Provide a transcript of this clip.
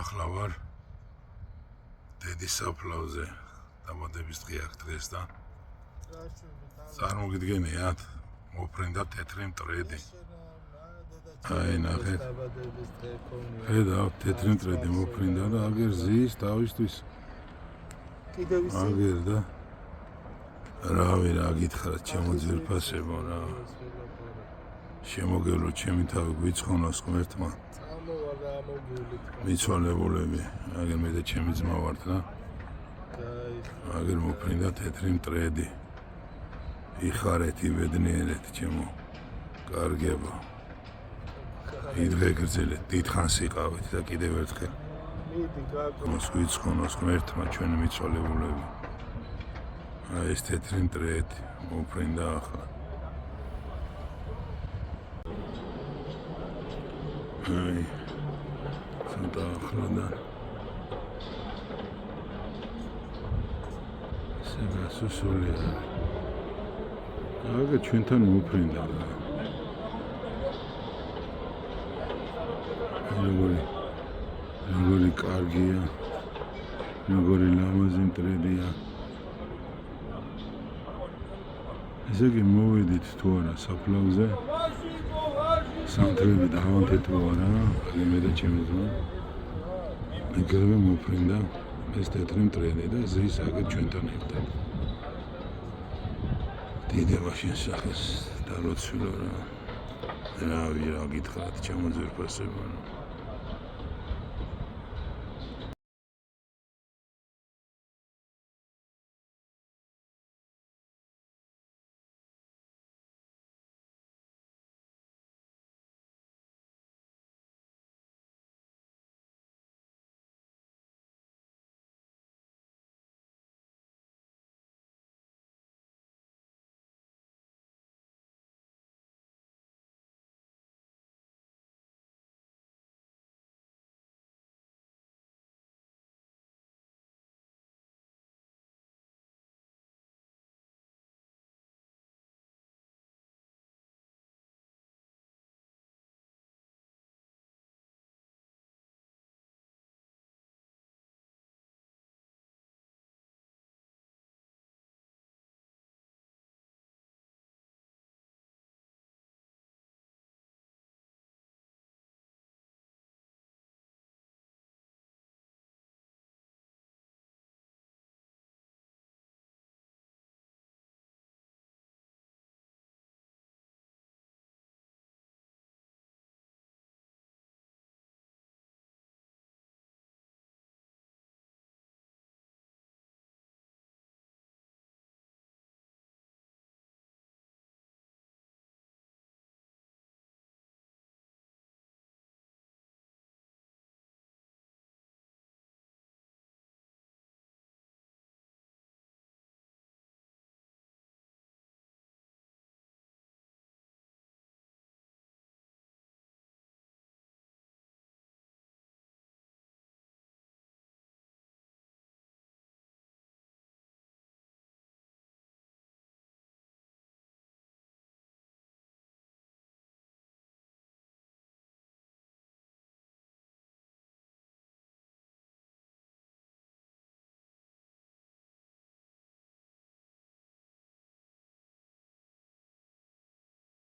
ახლა ვარ დედის საფლავზე დამატების დღე აქ დღეს და წარმოგიდგენიათ მოფრინდა თეთრი მტრედი აი ნახეთ ხედავთ თეთრი მტრედი მოფრინდა და აგერ ზის თავისთვის აგერ და რავი რა გითხრათ ჩემო ძვირფასებო რა შემოგევლო ჩემი თავი გვიცხონოს ღმერთმა მიცვალებულები აგერ მე და ჩემი ძმა ვართ რა აგერ მოფრინდა თეთრი მტრედი იხარეთ იბედნიერეთ ჩემო კარგებო იდღეგრძელეთ დიდხანს იყავით და კიდევ ერთხელ გვიცხონოს ღმერთმა ჩვენი მიცვალებულები აი ეს თეთრი მტრედი მოფრინდა ახლა აი ცოტა ახლოდან ესე გასუსული აგა ჩვენთან მოფრინდა როგორი კარგია როგორი ლამაზი მტრედია ესე იგი მოვედით თუ არა საფლავზე სამტრები დავანთეთო არა მე და ჩემი ძმა მეგრევე მოფრინდა ეს თეთრი მტრედი და ზის აგერ ჩვენთან ერთად დიდება შენსახეს და ლოცვილო რა რავი რა გითხრათ ჩემო ძვირფასებო